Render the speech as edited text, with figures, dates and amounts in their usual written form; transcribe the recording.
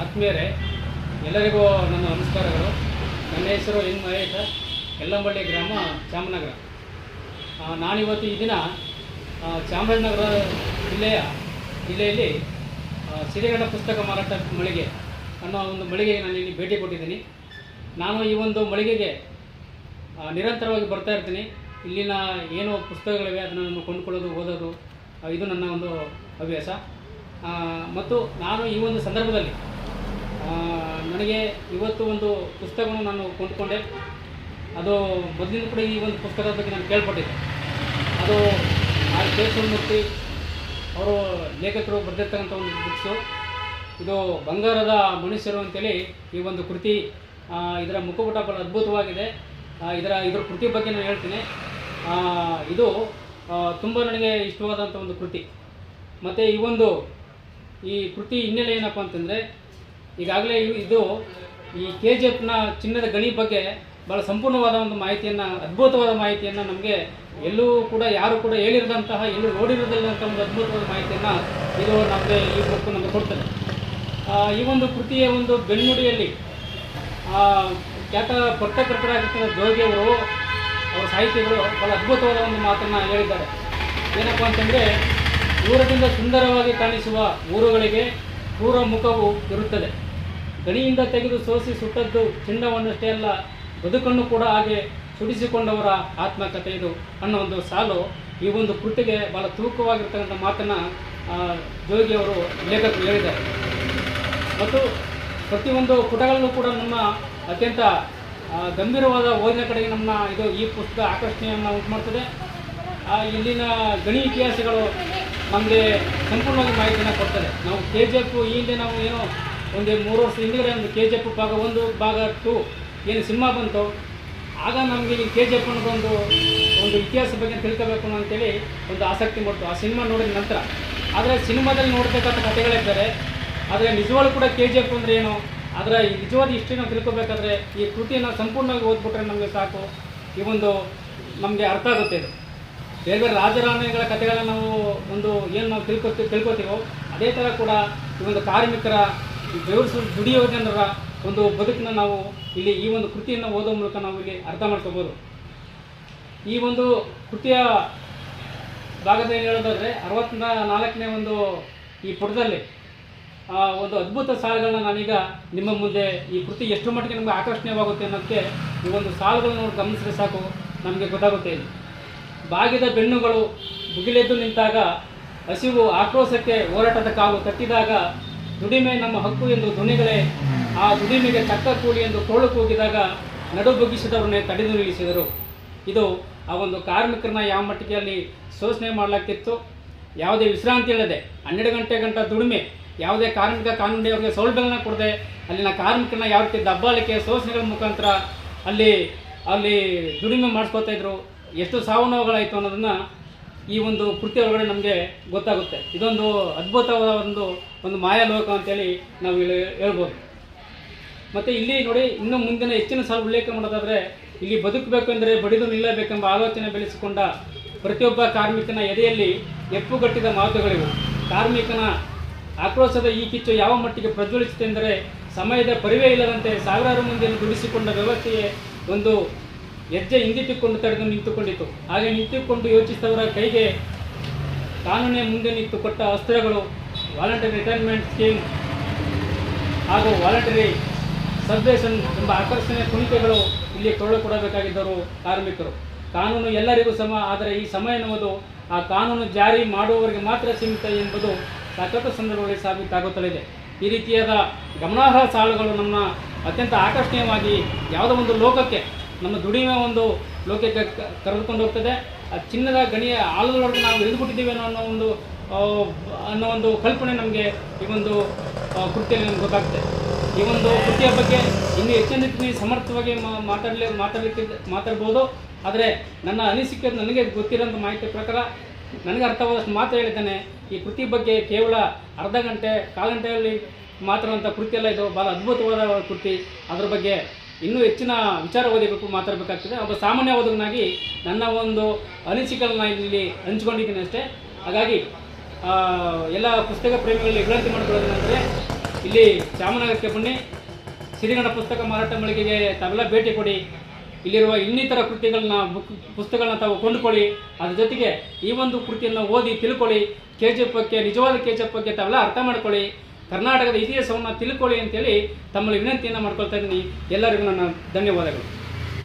ಆತ್ಮೀಯರೇ, ಎಲ್ಲರಿಗೂ ನನ್ನ ನಮಸ್ಕಾರಗಳು. ನನ್ನ ಹೆಸರು ಎನ್ ಮಹೇಶ, ಯಲ್ಲಂಬಳ್ಳಿ ಗ್ರಾಮ, ಚಾಮನಗರ. ನಾನಿವತ್ತು ಈ ದಿನ ಚಾಮರಾಜನಗರ ಜಿಲ್ಲೆಯಲ್ಲಿ ಸಿರಿಗಣ್ಣ ಪುಸ್ತಕ ಮಾರಾಟ ಮಳಿಗೆ ಅನ್ನೋ ಒಂದು ಮಳಿಗೆಗೆ ನಾನು ಇಲ್ಲಿ ಭೇಟಿ ಕೊಟ್ಟಿದ್ದೀನಿ. ನಾನು ಈ ಒಂದು ಮಳಿಗೆಗೆ ನಿರಂತರವಾಗಿ ಬರ್ತಾ ಇರ್ತೀನಿ. ಇಲ್ಲಿನ ಏನು ಪುಸ್ತಕಗಳಿವೆ ಅದನ್ನು ನಾನು ಕೊಂಡುಕೊಳ್ಳೋದು, ಓದೋದು ಇದು ನನ್ನ ಒಂದು ಹವ್ಯಾಸ. ಮತ್ತು ನಾನು ಈ ಒಂದು ಸಂದರ್ಭದಲ್ಲಿ ನನಗೆ ಇವತ್ತು ಒಂದು ಪುಸ್ತಕವನ್ನು ನಾನು ಕೊಂಡುಕೊಂಡೆ. ಅದು ಮೊದಲಿಂದ ಕೂಡ ಈ ಒಂದು ಪುಸ್ತಕದ ಬಗ್ಗೆ ನಾನು ಕೇಳ್ಪಟ್ಟಿದ್ದೆ. ಅದು ಆರ್ ಕೇಶವಮೂರ್ತಿ ಅವರು ಲೇಖಕರು ಬರೆದಿರ್ತಕ್ಕಂಥ ಒಂದು ಬುಕ್ಸು. ಇದು ಬಂಗಾರದ ಮನುಷ್ಯರು ಅಂತೇಳಿ ಈ ಒಂದು ಕೃತಿ. ಇದರ ಮುಖಪುಟ ಬಹಳ ಅದ್ಭುತವಾಗಿದೆ. ಇದರ ಕೃತಿ ಬಗ್ಗೆ ನಾನು ಹೇಳ್ತೀನಿ. ಇದು ತುಂಬ ನನಗೆ ಇಷ್ಟವಾದಂಥ ಒಂದು ಕೃತಿ. ಮತ್ತು ಈ ಕೃತಿ ಹಿನ್ನೆಲೆ ಏನಪ್ಪ ಅಂತಂದರೆ, ಈಗಾಗಲೇ ಇದು ಈ KGFನ ಚಿನ್ನದ ಗಣಿ ಬಗ್ಗೆ ಭಾಳ ಸಂಪೂರ್ಣವಾದ ಒಂದು ಮಾಹಿತಿಯನ್ನು, ಅದ್ಭುತವಾದ ಮಾಹಿತಿಯನ್ನು ನಮಗೆ ಎಲ್ಲೂ ಕೂಡ ಯಾರು ಕೂಡ ಹೇಳಿರದಂತಹ, ಎಲ್ಲೂ ನೋಡಿರೋದಿಲ್ಲಂಥ ಒಂದು ಅದ್ಭುತವಾದ ಮಾಹಿತಿಯನ್ನು ಇದು ಈ ಬುಕ್ ನಮಗೆ ಕೊಡ್ತದೆ. ಈ ಒಂದು ಕೃತಿಯ ಒಂದು ಬೆನ್ನುಡಿಯಲ್ಲಿ ಖ್ಯಾತ ಪತ್ರಕರ್ತರಾಗಿರ್ತಕ್ಕಂಥ ಜೋಗಿಯವರು, ಅವರ ಸಾಹಿತಿಗಳು ಭಾಳ ಅದ್ಭುತವಾದ ಒಂದು ಮಾತನ್ನು ಹೇಳಿದ್ದಾರೆ. ಏನಪ್ಪ ಅಂತಂದರೆ, ದೂರದಿಂದ ಸುಂದರವಾಗಿ ಕಾಣಿಸುವ ಊರುಗಳಿಗೆ ಕ್ರೂರ ಮುಖವು ಇರುತ್ತದೆ. ಗಣಿಯಿಂದ ತೆಗೆದು ಸೋಸಿ ಸುಟ್ಟದ್ದು ಚಿನ್ನವನ್ನಷ್ಟೇ ಅಲ್ಲ, ಬದುಕನ್ನು ಕೂಡ ಹಾಗೆ ಸುಡಿಸಿಕೊಂಡವರ ಆತ್ಮಕಥೆ ಇದು ಅನ್ನೋ ಒಂದು ಸಾಲು ಈ ಒಂದು ಕೃತಿಗೆ ಭಾಳ ತೂಕವಾಗಿರ್ತಕ್ಕಂಥ ಮಾತನ್ನು ಜೋಗಿಯವರು ಲೇಖಕರು ಹೇಳಿದ್ದಾರೆ. ಮತ್ತು ಪ್ರತಿಯೊಂದು ಪುಟಗಳಲ್ಲೂ ಕೂಡ ನಮ್ಮ ಅತ್ಯಂತ ಗಂಭೀರವಾದ ಓದಿನ ಕಡೆಗೆ ಈ ಪುಸ್ತಕ ಆಕರ್ಷಣೆಯನ್ನು ಉಂಟು ಮಾಡ್ತದೆ. ಇಲ್ಲಿನ ಗಣಿ ಇತಿಹಾಸಗಳು ನಮಗೆ ಸಂಪೂರ್ಣವಾಗಿ ಮಾಹಿತಿಯನ್ನು ಕೊಡ್ತದೆ. ನಾವು KGF ಈ ಹಿಂದೆ ನಾವು ಏನೋ ಒಂದು 3 ವರ್ಷದ ಹಿಂದೆ ಒಂದು KGF ಭಾಗ 1 ಭಾಗ 2 ಏನು ಸಿನಿಮಾ ಬಂತು, ಆಗ ನಮಗೆ ಈ KGF ಅನ್ನೋದೊಂದು ಇತಿಹಾಸ ಬಗ್ಗೆ ತಿಳ್ಕೋಬೇಕು ಅಂತೇಳಿ ಒಂದು ಆಸಕ್ತಿ ಮಾಡ್ತು ಆ ಸಿನಿಮಾ ನೋಡಿದ ನಂತರ. ಆದರೆ ಸಿನಿಮಾದಲ್ಲಿ ನೋಡ್ತಕ್ಕಂಥ ಕಥೆಗಳೇ ಬೇರೆ. ಆದರೆ ನಿಜವಾಗ್ಲೂ ಕೂಡ KGF ಅಂದರೆ ಏನು, ಅದರ ನಿಜವಾದ ಹಿಸ್ಟ್ರಿ ನಾವು ತಿಳ್ಕೊಬೇಕಾದ್ರೆ ಈ ಕೃತಿಯನ್ನು ಸಂಪೂರ್ಣವಾಗಿ ಓದ್ಬಿಟ್ರೆ ನಮಗೆ ಸಾಕು. ನಮಗೆ ಅರ್ಥ ಆಗುತ್ತೆ. ಇದು ಬೇರೆ ಬೇರೆ ರಾಜರಾಣಿಗಳ ಕಥೆಗಳನ್ನ ನಾವು ತಿಳ್ಕೊತೀವೋ ಅದೇ ಥರ ಕೂಡ ಈ ಒಂದು ಕಾರ್ಮಿಕರ, ಬೆವರು ದುಡಿಯೋ ಜನರ ಒಂದು ಬದುಕನ್ನ ನಾವು ಇಲ್ಲಿ ಈ ಒಂದು ಕೃತಿಯನ್ನು ಓದೋ ಮೂಲಕ ನಾವು ಇಲ್ಲಿ ಅರ್ಥ ಮಾಡ್ಕೋಬೋದು. ಈ ಒಂದು ಕೃತಿಯ ಭಾಗದಲ್ಲಿ ಹೇಳೋದಾದರೆ 64ನೇ ಈ ಪುಟದಲ್ಲಿ ಒಂದು ಅದ್ಭುತ ಸಾಲುಗಳನ್ನ ನಾನೀಗ ನಿಮ್ಮ ಮುಂದೆ, ಈ ಕೃತಿ ಎಷ್ಟು ಮಟ್ಟಿಗೆ ನಮಗೆ ಆಕರ್ಷಣೀಯವಾಗುತ್ತೆ ಅನ್ನೋದಕ್ಕೆ ಈ ಒಂದು ಸಾಲುಗಳನ್ನು ಗಮನಿಸಿದ್ರೆ ಸಾಕು, ನಮಗೆ ಗೊತ್ತಾಗುತ್ತೆ. ಇಲ್ಲಿ ಬಾಗಿದ ಬೆನ್ನುಗಳು ಬುಗಿಲೆದ್ದು ನಿಂತಾಗ, ಹಸಿವು ಆಕ್ರೋಶಕ್ಕೆ ಹೋರಾಟದ ಕಾಲು ತಟ್ಟಿದಾಗ, ದುಡಿಮೆ ನಮ್ಮ ಹಕ್ಕು ಎಂದು ಧ್ವನಿಗಳೇ ಆ ದುಡಿಮೆಗೆ ತಕ್ಕ ಕೂಲಿ ಎಂದು ತೋಳು ಕೂಗಿದಾಗ, ನಡು ಬಗ್ಗಿಸಿದವ್ರನ್ನೇ ತಡೆದು ನಿಲ್ಲಿಸಿದರು. ಇದು ಆ ಒಂದು ಕಾರ್ಮಿಕರನ್ನ ಯಾವ ಮಟ್ಟಿಗೆ ಅಲ್ಲಿ ಶೋಷಣೆ ಮಾಡಲಾಗ್ತಿತ್ತು. ಯಾವುದೇ ವಿಶ್ರಾಂತಿ ಇಲ್ಲದೆ 12 ಗಂಟೆ ದುಡಿಮೆ, ಯಾವುದೇ ಕಾರ್ಮಿಕ ಕಾನೂನಿಯವರಿಗೆ ಸೌಲಭ್ಯಗಳನ್ನ ಕೊಡದೆ ಅಲ್ಲಿನ ಕಾರ್ಮಿಕರನ್ನ ಯಾವ ರೀತಿ ದಬ್ಬಾಳಿಕೆ, ಶೋಷಣೆಗಳ ಮುಖಾಂತರ ಅಲ್ಲಿ ದುಡಿಮೆ ಮಾಡಿಸ್ಕೋತಾ ಇದ್ರು, ಎಷ್ಟು ಸಾವು ನೋವುಗಳಾಯಿತು ಅನ್ನೋದನ್ನು ಈ ಒಂದು ಕೃತಿ ಒಳಗಡೆ ನಮಗೆ ಗೊತ್ತಾಗುತ್ತೆ. ಇದೊಂದು ಅದ್ಭುತವಾದ ಒಂದು ಮಾಯಾಲೋಕ ಅಂತೇಳಿ ನಾವು ಹೇಳ್ಬೋದು. ಮತ್ತು ಇಲ್ಲಿ ನೋಡಿ, ಇನ್ನು ಮುಂದಿನ ಹೆಚ್ಚಿನ ಸಾಲು ಉಲ್ಲೇಖ ಮಾಡೋದಾದರೆ, ಇಲ್ಲಿ ಬದುಕಬೇಕೆಂದರೆ ಬಡಿದು ನಿಲ್ಲಬೇಕೆಂಬ ಆಲೋಚನೆ ಬೆಳೆಸಿಕೊಂಡ ಪ್ರತಿಯೊಬ್ಬ ಕಾರ್ಮಿಕನ ಎದೆಯಲ್ಲಿ ಎಪ್ಪುಗಟ್ಟಿದ ಮಾತುಗಳಿವು. ಕಾರ್ಮಿಕನ ಆಕ್ರೋಶದ ಈ ಕಿಚ್ಚು ಯಾವ ಮಟ್ಟಿಗೆ ಪ್ರಜ್ವಲಿಸಿದೆ ಎಂದರೆ, ಸಮಯದ ಪರಿವೇ ಇಲ್ಲದಂತೆ ಸಾವಿರಾರು ಮಂದಿಯನ್ನು ದುಡಿಸಿಕೊಂಡ ವ್ಯವಸ್ಥೆಯೇ ಒಂದು ಹೆಜ್ಜೆ ಹಿಂದಿಟ್ಟುಕೊಂಡು ತಡೆದು ನಿಂತುಕೊಂಡಿತು. ಹಾಗೆ ನಿಂತುಕೊಂಡು ಯೋಚಿಸಿದವರ ಕೈಗೆ ಕಾನೂನೇ ಮುಂದೆ ನಿಂತು ಕೊಟ್ಟ ಅಸ್ತ್ರಗಳು ವಾಲಂಟರಿ ರಿಟೈರ್ಮೆಂಟ್ ಸ್ಕೀಮ್ ಹಾಗೂ ವಾಲಂಟರಿ ಸಬ್ವೇಷನ್ ಎಂಬ ಆಕರ್ಷಣೆ ಕುಣಿಕೆಗಳು ಇಲ್ಲಿ ತೊಳೆ ಕೊಡಬೇಕಾಗಿದ್ದರು ಕಾರ್ಮಿಕರು. ಕಾನೂನು ಎಲ್ಲರಿಗೂ ಸಮ, ಆದರೆ ಈ ಸಮ ಎನ್ನುವುದು ಆ ಕಾನೂನು ಜಾರಿ ಮಾಡುವವರಿಗೆ ಮಾತ್ರ ಸೀಮಿತ ಎಂಬುದು ಸಾಕಷ್ಟು ಸಂದರ್ಭಗಳಲ್ಲಿ ಸಾಬೀತಾಗುತ್ತಲಿದೆ. ಈ ರೀತಿಯಾದ ಗಮನಾರ್ಹ ಸಾಲುಗಳು ನಮ್ಮ ಅತ್ಯಂತ ಆಕರ್ಷಣೀಯವಾಗಿ ಯಾವುದೋ ಒಂದು ಲೋಕಕ್ಕೆ, ನಮ್ಮ ದುಡಿಮೆ ಒಂದು ಲೋಕಕ್ಕೆ ಕರೆದುಕೊಂಡು ಹೋಗ್ತದೆ. ಆ ಚಿನ್ನದ ಗಣಿಯ ಆಳದೊಳಗೆ ನಾವು ಇಳಿದುಬಿಟ್ಟಿದ್ದೀವಿ ಅನ್ನೋ ಒಂದು ಕಲ್ಪನೆ ನಮಗೆ ಈ ಒಂದು ಕೃತಿಯಲ್ಲಿ ನಮ್ಗೆ ಗೊತ್ತಾಗ್ತದೆ. ಈ ಒಂದು ಕೃತಿಯ ಬಗ್ಗೆ ಇನ್ನೂ ಹೆಚ್ಚಿನ ರೀತಿ ಸಮರ್ಥವಾಗಿ ಮಾತಾಡ್ಬೋದು. ಆದರೆ ನನ್ನ ಅನಿಸಿಕೆ, ನನಗೆ ಗೊತ್ತಿರೋಂಥ ಮಾಹಿತಿ ಪ್ರಕಾರ ನನಗೆ ಅರ್ಥವಾದಷ್ಟು ಮಾತ್ರ ಹೇಳಿದ್ದೇನೆ. ಈ ಕೃತಿ ಬಗ್ಗೆ ಕೇವಲ ಅರ್ಧ ಗಂಟೆ, ಕಾಲು ಗಂಟೆಯಲ್ಲಿ ಮಾತಾಡುವಂಥ ಕೃತಿಯಲ್ಲ ಇದು. ಭಾಳ ಅದ್ಭುತವಾದ ಕೃತಿ. ಅದ್ರ ಬಗ್ಗೆ ಇನ್ನೂ ಹೆಚ್ಚಿನ ವಿಚಾರ ಓದಬೇಕು, ಮಾತಾಡಬೇಕಾಗ್ತದೆ. ಒಬ್ಬ ಸಾಮಾನ್ಯ ಓದುಗನಾಗಿ ನನ್ನ ಒಂದು ಅನಿಸಿಕೆಗಳನ್ನ ಇಲ್ಲಿ ಹಂಚ್ಕೊಂಡಿದ್ದೀನಿ ಅಷ್ಟೇ. ಹಾಗಾಗಿ ಎಲ್ಲ ಪುಸ್ತಕ ಪ್ರೇಮಿಗಳಲ್ಲಿ ವಿನಂತಿ ಮಾಡಿಕೊಳ್ಳೋದೇನೆಂದರೆ, ಇಲ್ಲಿ ಚಾಮನಗರಕ್ಕೆ ಬನ್ನಿ, ಸಿರಿಗಣ್ಣ ಪುಸ್ತಕ ಮಾರಾಟ ಮಳಿಗೆಗೆ ತಾವೆಲ್ಲ ಭೇಟಿ ಕೊಡಿ. ಇಲ್ಲಿರುವ ಇನ್ನಿತರ ಕೃತಿಗಳನ್ನ ಪುಸ್ತಕಗಳನ್ನ ತಾವು ಕೊಂಡುಕೊಳ್ಳಿ. ಅದ್ರ ಜೊತೆಗೆ ಈ ಒಂದು ಕೃತಿಯನ್ನು ಓದಿ ತಿಳ್ಕೊಳ್ಳಿ. KGF ಬಗ್ಗೆ, ನಿಜವಾದ KGF ಬಗ್ಗೆ ತಾವೆಲ್ಲ ಅರ್ಥ ಮಾಡ್ಕೊಳ್ಳಿ. ಕರ್ನಾಟಕದ ಇತಿಹಾಸವನ್ನು ತಿಳ್ಕೊಳ್ಳಿ ಅಂತೇಳಿ ತಮ್ಮಲ್ಲಿ ವಿನಂತಿಯನ್ನು ಮಾಡ್ಕೊಳ್ತಾ ಇದ್ದೀನಿ. ಎಲ್ಲರಿಗೂ ನನ್ನ ಧನ್ಯವಾದಗಳು.